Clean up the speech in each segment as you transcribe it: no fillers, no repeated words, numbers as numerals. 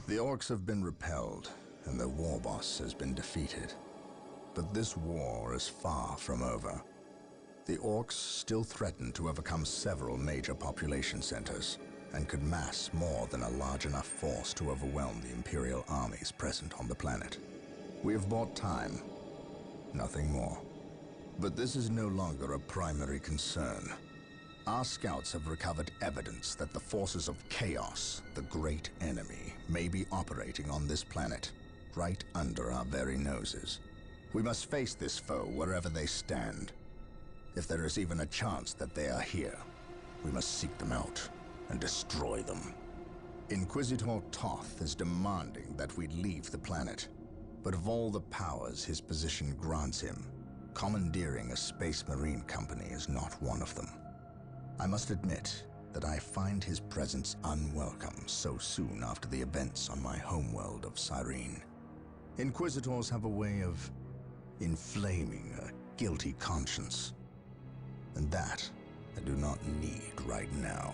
The Orks have been repelled, and their war boss has been defeated. But this war is far from over. The Orks still threaten to overcome several major population centers, and could mass more than a large enough force to overwhelm the Imperial armies present on the planet. We have bought time, nothing more. But this is no longer a primary concern. Our scouts have recovered evidence that the forces of Chaos, the great enemy, may be operating on this planet, right under our very noses. We must face this foe wherever they stand. If there is even a chance that they are here, we must seek them out and destroy them. Inquisitor Toth is demanding that we leave the planet, but of all the powers his position grants him, commandeering a space marine company is not one of them. I must admit that I find his presence unwelcome so soon after the events on my homeworld of Cyrene. Inquisitors have a way of inflaming a guilty conscience, and that I do not need right now.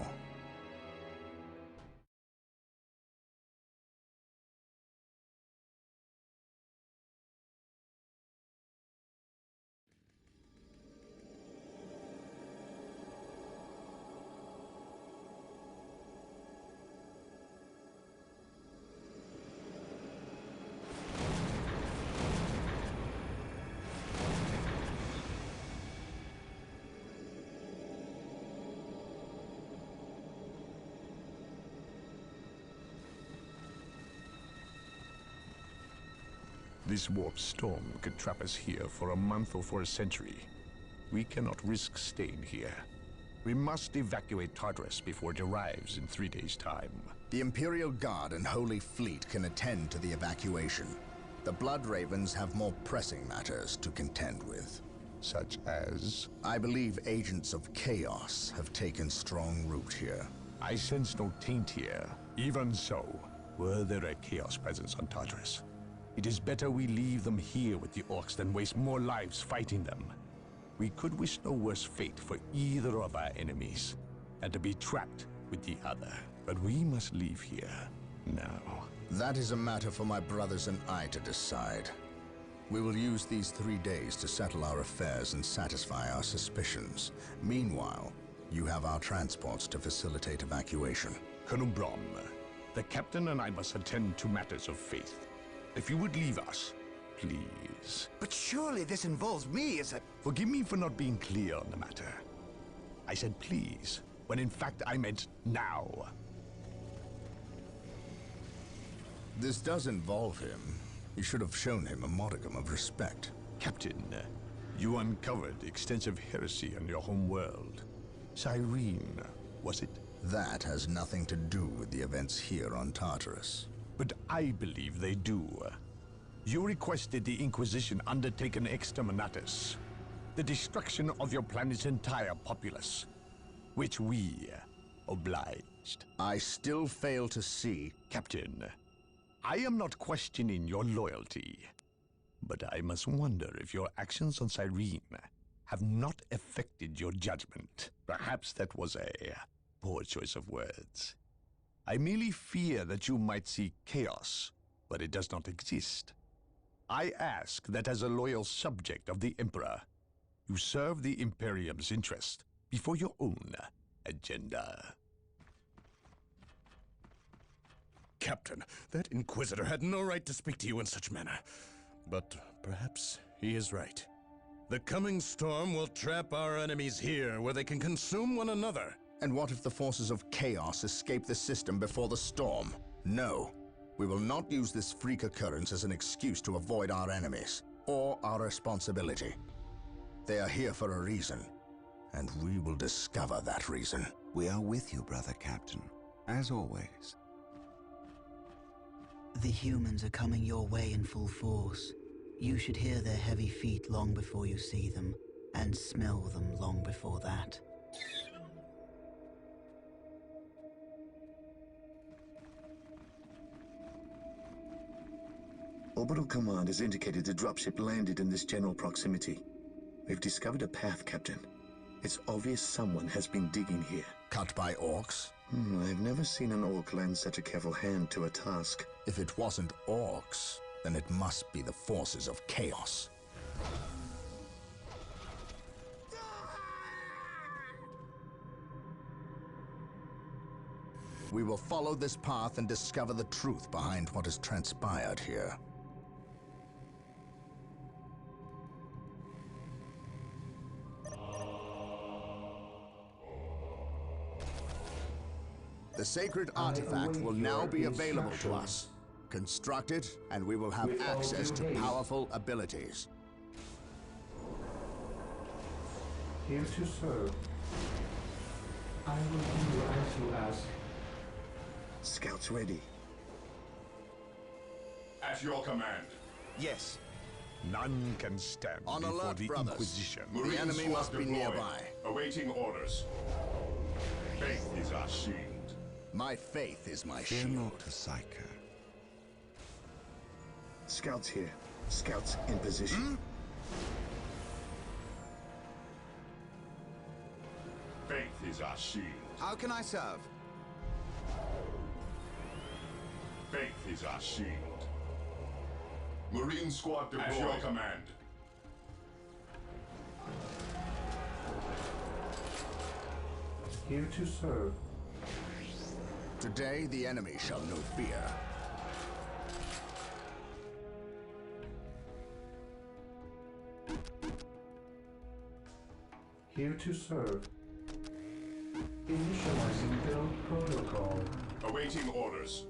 This warp storm could trap us here for a month or for a century. We cannot risk staying here. We must evacuate Tartarus before it arrives in 3 days' time. The Imperial Guard and Holy Fleet can attend to the evacuation. The Blood Ravens have more pressing matters to contend with. Such as? I believe agents of Chaos have taken strong root here. I sense no taint here. Even so, were there a Chaos presence on Tartarus, it is better we leave them here with the Orks than waste more lives fighting them. We could wish no worse fate for either of our enemies, and to be trapped with the other. But we must leave here now. That is a matter for my brothers and I to decide. We will use these 3 days to settle our affairs and satisfy our suspicions. Meanwhile, you have our transports to facilitate evacuation. Colonel Brom, the captain and I must attend to matters of faith. If you would leave us, please. But surely this involves me as a... Forgive me for not being clear on the matter. I said please, when in fact I meant now. This does involve him. You should have shown him a modicum of respect. Captain, you uncovered extensive heresy on your home world. Cyrene, was it? That has nothing to do with the events here on Tartarus. But I believe they do. You requested the Inquisition undertake an exterminatus, the destruction of your planet's entire populace, which we obliged. I still fail to see... Captain, I am not questioning your loyalty, but I must wonder if your actions on Cyrene have not affected your judgment. Perhaps that was a poor choice of words. I merely fear that you might see chaos, but it does not exist. I ask that as a loyal subject of the Emperor, you serve the Imperium's interest before your own agenda. Captain, that Inquisitor had no right to speak to you in such manner. But perhaps he is right. The coming storm will trap our enemies here, where they can consume one another. And what if the forces of Chaos escape the system before the storm? No. We will not use this freak occurrence as an excuse to avoid our enemies, or our responsibility. They are here for a reason, and we will discover that reason. We are with you, brother Captain, as always. The humans are coming your way in full force. You should hear their heavy feet long before you see them, and smell them long before that. Orbital Command has indicated the dropship landed in this general proximity. We've discovered a path, Captain. It's obvious someone has been digging here. Cut by Orks? I've never seen an orc lend such a careful hand to a task. If it wasn't orcs, then it must be the forces of chaos. We will follow this path and discover the truth behind what has transpired here. The sacred artifact will now be available to us. Construct it, and we will have access to powerful abilities. Here to serve. I will do as you ask. Scouts ready. At your command. Yes. None can stand On before alert, the brothers. Inquisition. The enemy must be nearby. Awaiting orders. Faith is our shield. My faith is my Fear shield. not the Psyker. Scouts here. Scouts in position. Faith is our shield. How can I serve? Faith is our shield. Marine squad deployed. At your command. Here to serve. Today, the enemy shall know fear. Here to serve. Initializing build protocol. Awaiting orders.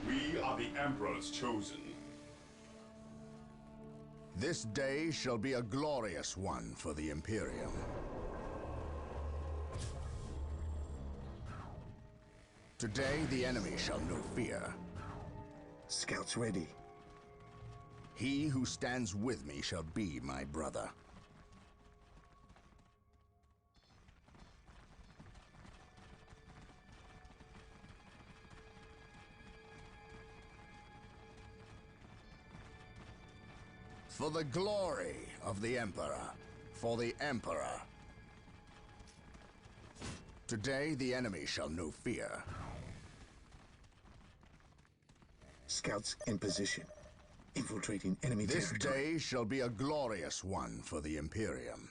We are the Emperor's chosen. This day shall be a glorious one for the Imperium. Today, the enemy shall know fear. Scouts ready. He who stands with me shall be my brother. For the glory of the Emperor. For the Emperor. Today, the enemy shall know fear. Scouts in position. Infiltrating enemy This territory. day shall be a glorious one for the Imperium.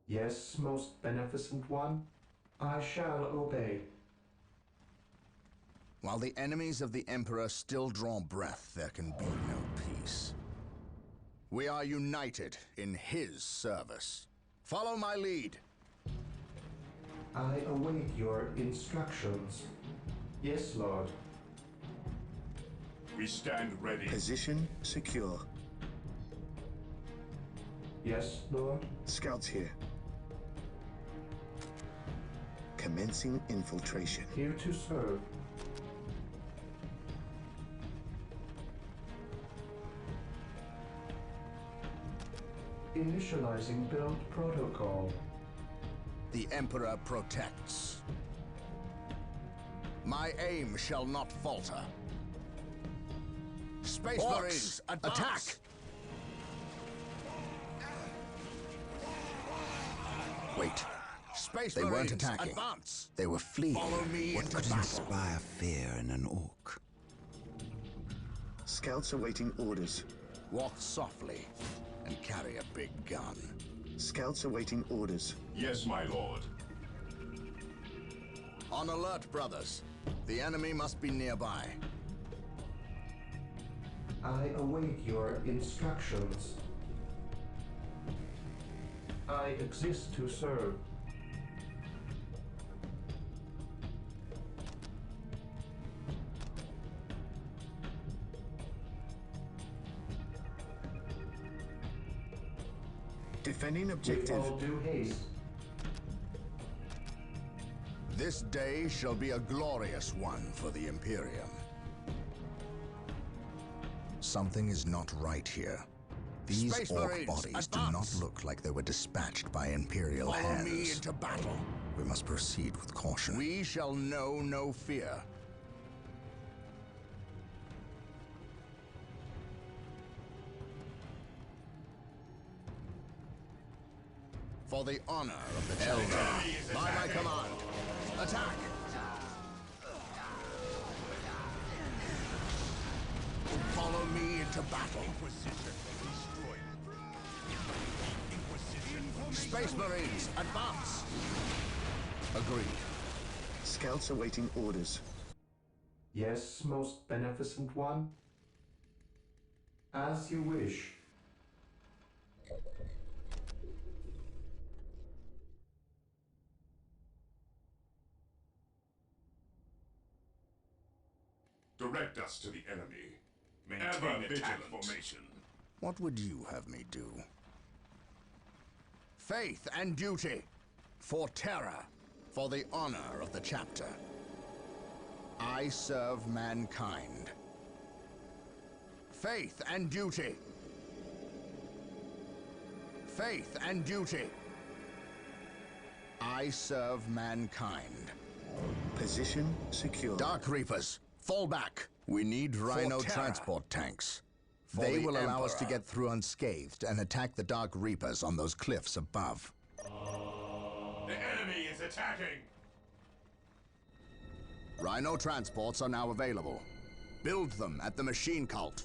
Yes, most beneficent one. I shall obey. While the enemies of the Emperor still draw breath, there can be no peace. We are united in his service. Follow my lead. I await your instructions. Yes, Lord. We stand ready. Position secure. Yes, Lord. Scouts here. Commencing infiltration. Here to serve. Initializing build protocol. The Emperor protects. My aim shall not falter. Space Orks, Marines, advance! attack! Wait. Space They Marines, weren't attacking. advance! They were fleeing. Follow me What into could battle. inspire fear in an orc? Scouts awaiting orders. Walk softly and carry a big gun. Scouts awaiting orders. Yes, my lord. On alert, brothers. The enemy must be nearby. I await your instructions. I exist to serve. Defending With objective. all due haste. This day shall be a glorious one for the Imperium. Something is not right here. These Space orc Marines, bodies do not advance! look like they were dispatched by Imperial Follow hands. me into battle. We must proceed with caution. We shall know no fear. For the honor of the chapter. By my command. Attack! Follow me into battle. Space Marines, advance! Agreed. Scouts awaiting orders. Yes, most beneficent one? As you wish. Direct us to the enemy. Ever Maintain attack vigilant. formation. What would you have me do? Faith and duty. For terror. For the honor of the chapter. I serve mankind. Faith and duty. Faith and duty. I serve mankind. Position secure. Dark Reapers, fall back. We need Rhino terror. transport tanks. For They the will allow us to Emperor. get through unscathed and attack the Dark Reapers on those cliffs above. The enemy is attacking! Rhino transports are now available. Build them at the machine cult.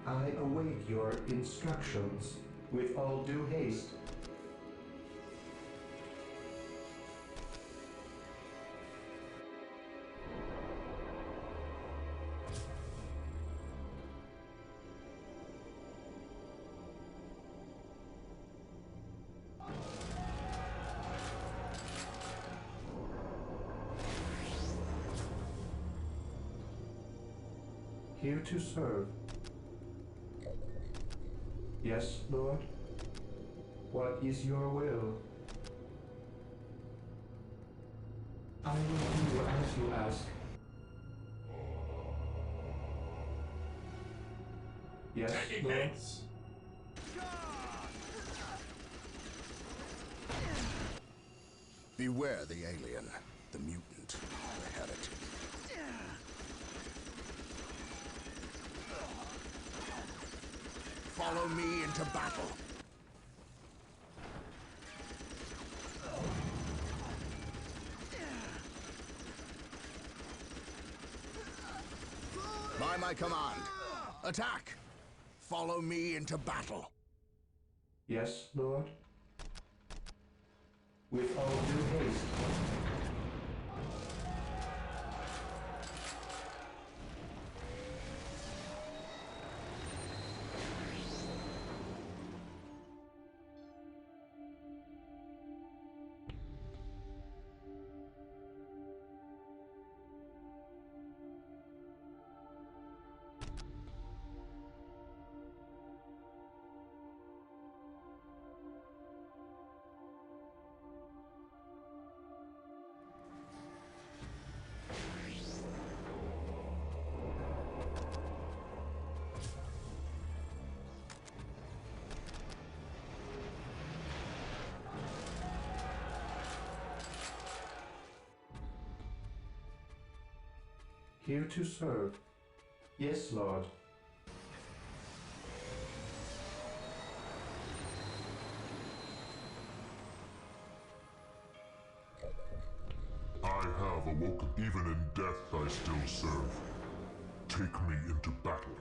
I await your instructions with all due haste. Here to serve. Yes, Lord? What is your will? I will do as you ask. Yes, Taking Lord? heads! Beware the alien, the mutant, the heretic. Follow me into battle. By my command, attack! Follow me into battle. Yes, Lord? With all due haste. Here to serve. Yes, Lord. I have awoken. Even in death I still serve. Take me into battle.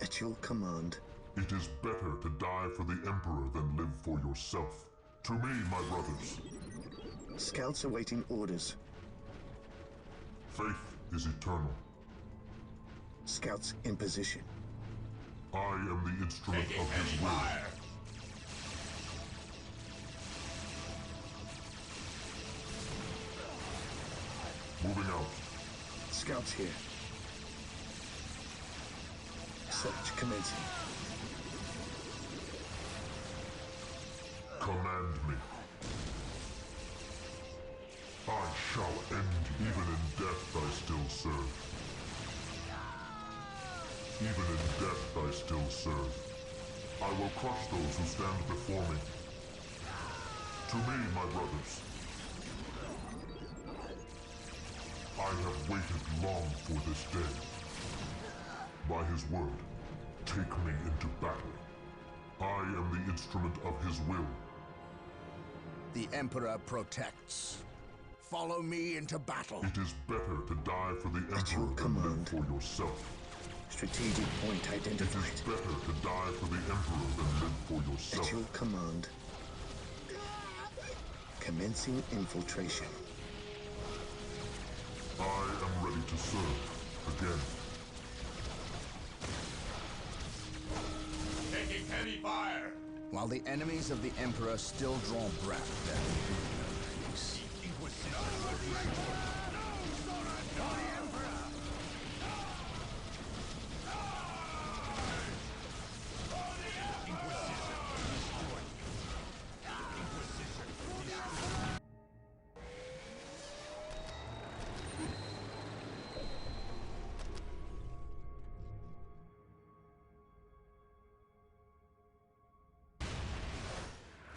At your command. It is better to die for the Emperor than live for yourself. To me, my brothers, Scouts awaiting orders. faith is eternal. Scouts in position. I am the instrument of his will. Moving out. Scouts here. Search commencing. Command me. I shall end you. Even in death I still serve. Even in death I still serve. I will crush those who stand before me. To me, my brothers. I have waited long for this day. By his word, take me into battle. I am the instrument of his will. The Emperor protects. Follow me into battle. It is better to die for the At your Emperor than command. live for yourself. Strategic point It identified. is better to die for the Emperor than live for yourself. At your command. Commencing infiltration. I am ready to serve again. Taking heavy fire! While the enemies of the Emperor still draw breath, there will be no peace.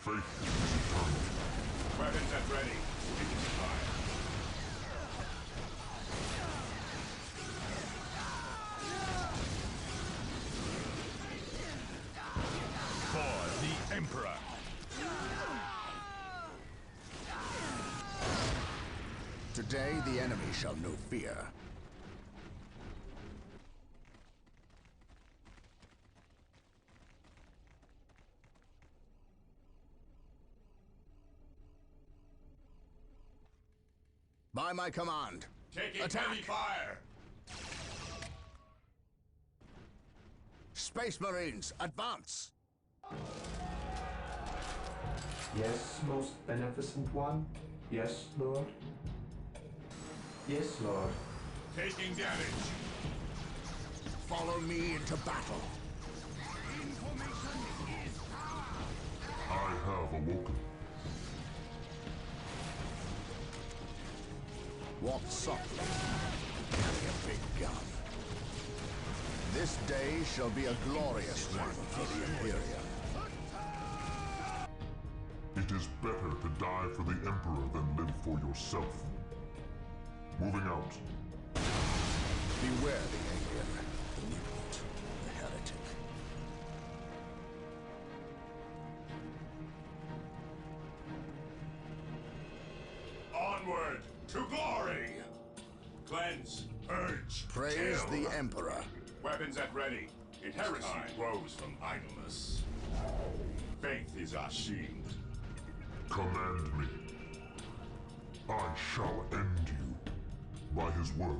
Faith is eternal. Weapons at ready. Taking fire. For the Emperor. Today the enemy shall know fear. By my command, Taking attack! heavy fire! Space Marines, advance! Yes, most beneficent one. Yes, Lord. Yes, Lord. Taking damage! Follow me into battle. I have awoken. Walk softly. Carry a big gun. This day shall be a glorious one for the Imperium. It is better to die for the Emperor than live for yourself. Moving out. Beware the alien, the mutant, the heretic. Onward to glory! Cleanse, purge, Praise kill. the Emperor. Weapons at ready. Heresy grows from idleness. Faith is our shield. Command me. I shall end you. By his word.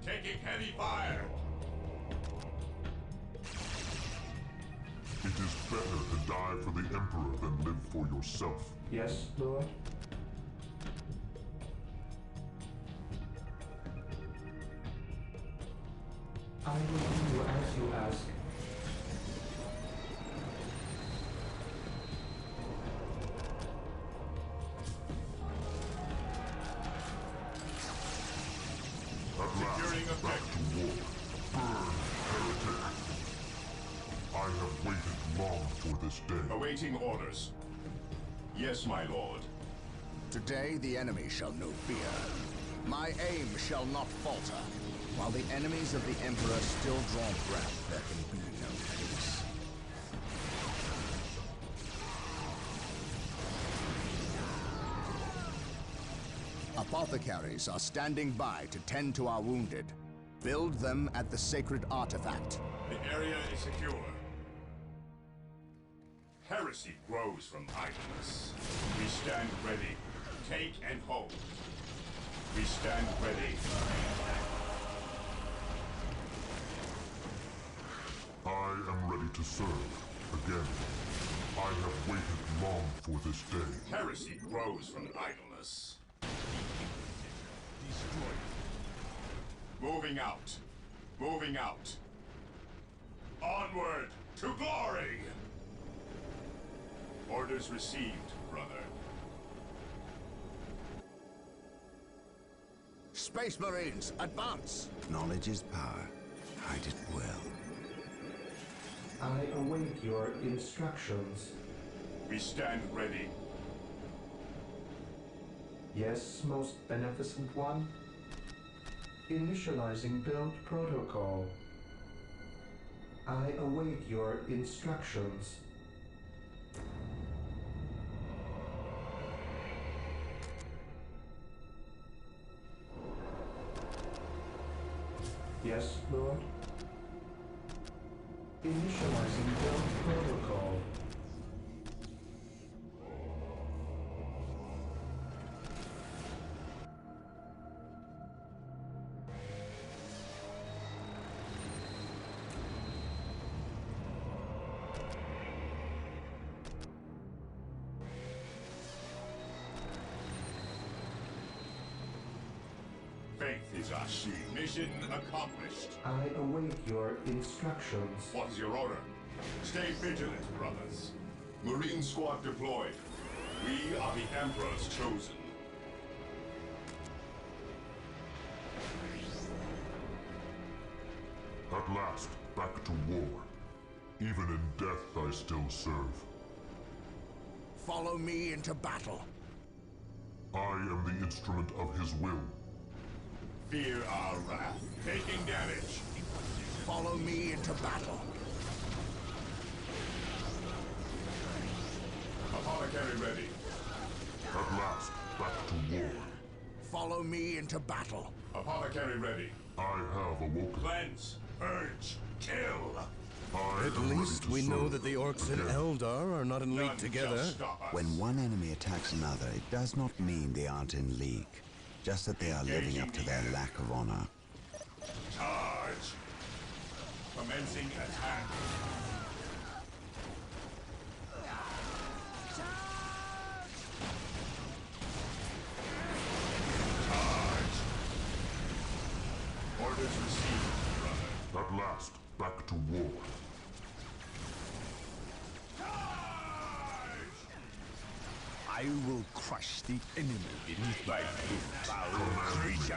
Taking heavy fire! It is better to die for the Emperor than live for yourself. Yes, Lord. I will do as you ask. At last, Securing back to war. Burn, heretic. I have waited long for this day. Awaiting orders. Yes, my lord. Today the enemy shall know fear. My aim shall not falter. While the enemies of the Emperor still draw breath, there can be no peace. Apothecaries are standing by to tend to our wounded. Build them at the sacred artifact. The area is secure. Heresy grows from idleness. We stand ready. Take and hold. We stand ready. I am ready to serve. Again. I have waited long for this day. Heresy grows from idleness. Tartarus. Destroyed. Moving out. Moving out. Onward to glory! Orders received, brother. Space Marines, advance! Knowledge is power. Hide it well. I await your instructions. We stand ready. Yes, most beneficent one. Initializing build protocol. I await your instructions. Yes, Lord. Initializing build protocol. Faith is our shield. Mission accomplished. I await your instructions. What is your order? Stay vigilant, brothers. Marine squad deployed. We are the Emperor's chosen. At last, back to war. Even in death I still serve. Follow me into battle. I am the instrument of his will. Fear our wrath. Taking damage. Follow me into battle. Apothecary ready. At last, back to war. Follow me into battle. Apothecary ready. I have awoken. Cleanse. Purge. Kill. At least we know that the Orks and Eldar are not in league None together. shall stop us. When one enemy attacks another, it does not mean they aren't in league. Just that they are living up to their lack of honor. Charge. Commencing attack. Charge. Orders received, brother. At last, back to war. I will crush the enemy beneath my feet. Foul creature!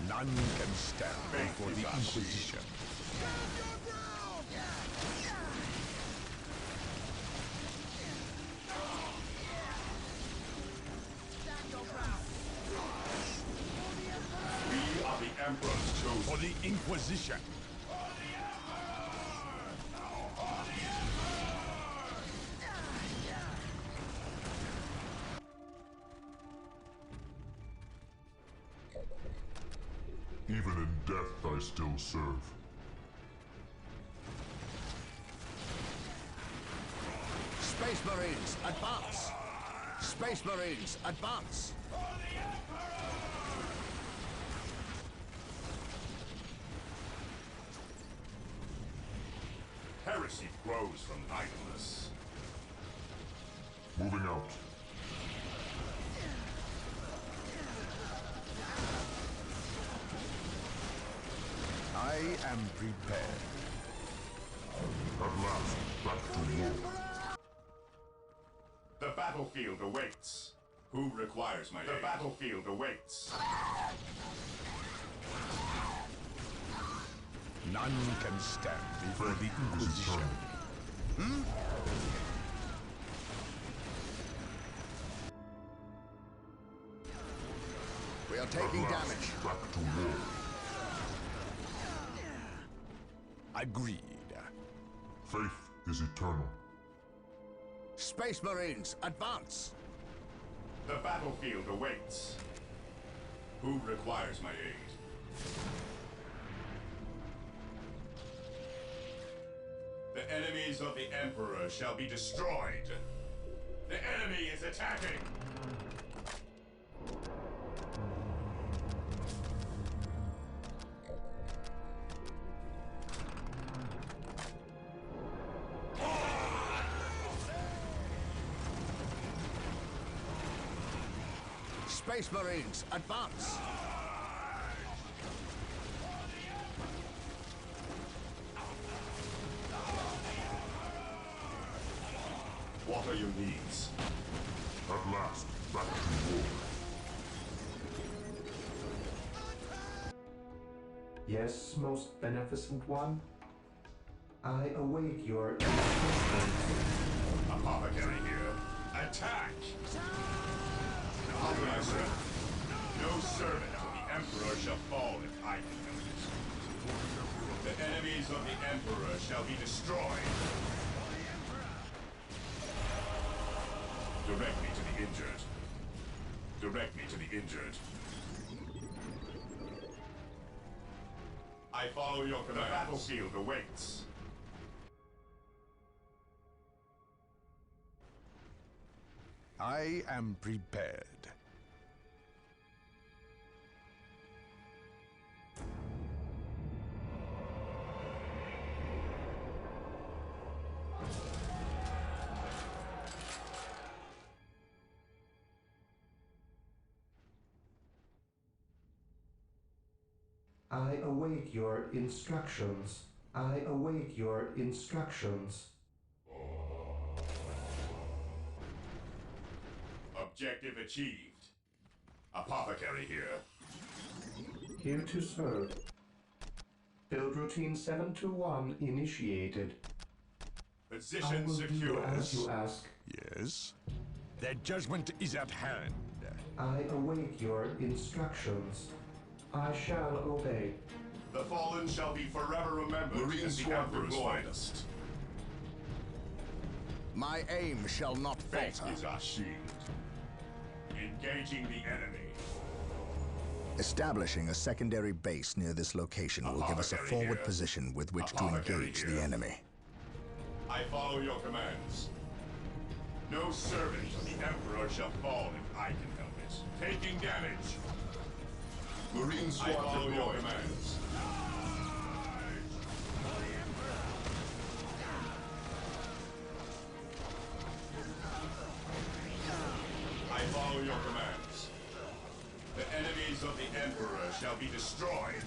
None can stand before the Inquisition. We are the Emperor's chosen. For the Inquisition! Even in death I still serve. Space Marines, advance! Space Marines, advance! Heresy grows from idleness. Moving out. I am prepared. At last, back to war. The battlefield awaits. Who requires my aid? The battlefield awaits. None can stand before the Inquisition. We are taking At last, damage. back to war. Agreed. Faith is eternal. Space Marines, advance! The battlefield awaits. Who requires my aid? The enemies of the Emperor shall be destroyed. The enemy is attacking! Space Marines, advance! What are your needs? At last, back to war. Yes, most beneficent one. I await your instructions. Apothecary here. Attack! How can I serve? No servant of the Emperor shall fall if I can help it. The enemies of the Emperor shall be destroyed. Direct me to the injured. Direct me to the injured. I follow your command. The battlefield awaits. I am prepared. I await your instructions. I await your instructions. Objective achieved. Apothecary here. Here to serve. Build routine 721 initiated. Position I will secure. do as you ask. Yes? Their judgment is at hand. I await your instructions. I shall obey. The fallen shall be forever remembered Marine as the squad Emperor's deployed. finest. My aim shall not Faith falter. is our shield. Engaging the enemy. Establishing a secondary base near this location will give us a Apothecary forward here. position with which to Apothecary engage here. the enemy. I follow your commands. No servant of the Emperor shall fall if I can help it. Taking damage. Marine I squad follow your deployed. commands. I follow your commands. The enemies of the Emperor shall be destroyed.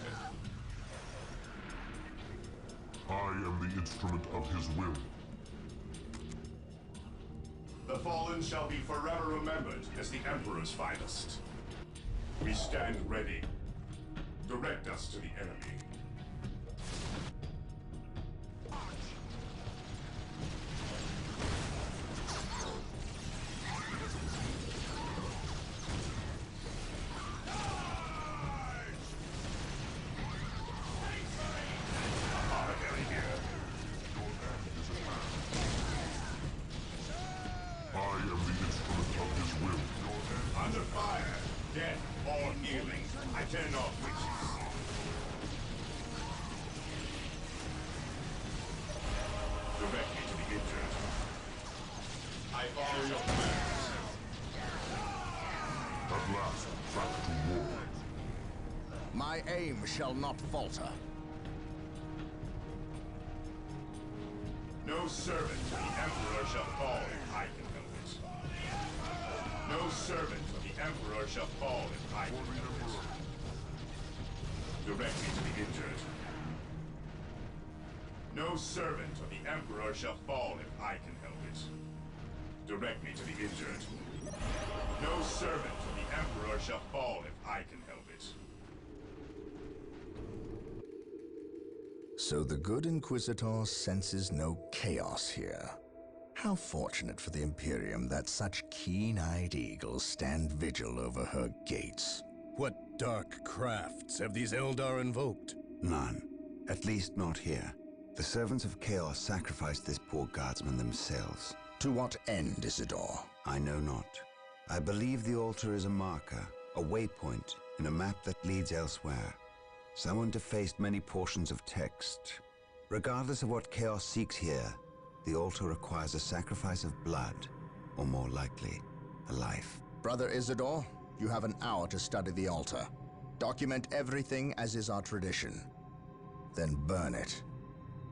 I am the instrument of his will. The fallen shall be forever remembered as the Emperor's finest. We stand ready. Direct us to the enemy. Apothecary here. I am the instrument of his will. Under fire. Death or healing. I turn off witches. Direct me to the injured. I follow your commands. At last, back to war. My aim shall not falter. No servant of the Emperor shall fall if I can help it. No servant of the Emperor shall fall if I can help it. Direct me to the injured. No servant of the Emperor shall fall if I can help it. Direct me to the injured. No servant of the Emperor shall fall if I can help it. So the good Inquisitor senses no chaos here. How fortunate for the Imperium that such keen-eyed eagles stand vigil over her gates. What dark crafts have these Eldar invoked? None. At least not here. The servants of Chaos sacrificed this poor guardsman themselves. To what end, Isidore? I know not. I believe the altar is a marker, a waypoint in a map that leads elsewhere. Someone defaced many portions of text. Regardless of what Chaos seeks here, the altar requires a sacrifice of blood, or more likely, a life. Brother Isidore, you have an hour to study the altar. Document everything as is our tradition. Then burn it,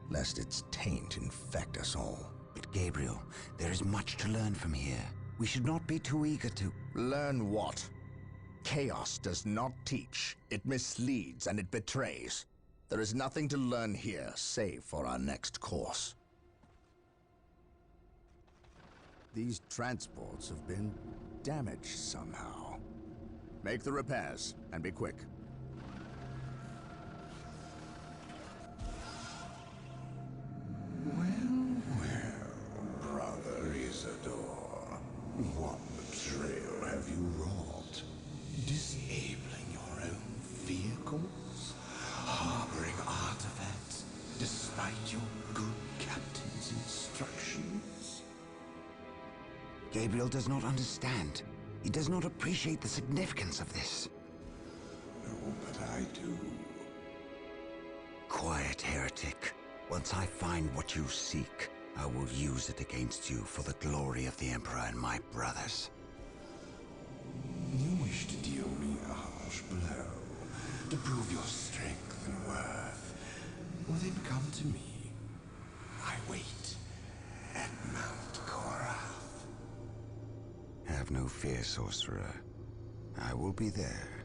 lest its taint infect us all. But Gabriel, there is much to learn from here. We should not be too eager to... Learn what? Chaos does not teach. It misleads and it betrays. There is nothing to learn here, save for our next course. These transports have been damaged somehow. Make the repairs, and be quick. Well, brother Isidore, what betrayal have you wrought? Disabling your own vehicles? Harboring artifacts despite your good captain's instructions? Gabriel does not understand. He does not appreciate the significance of this. No, but I do. Quiet, heretic. Once I find what you seek, I will use it against you for the glory of the Emperor and my brothers. You wish to deal me a harsh blow, to prove your strength and worth. Well, then come to me. I wait at Mount Korath. Have no fear, sorcerer. I will be there.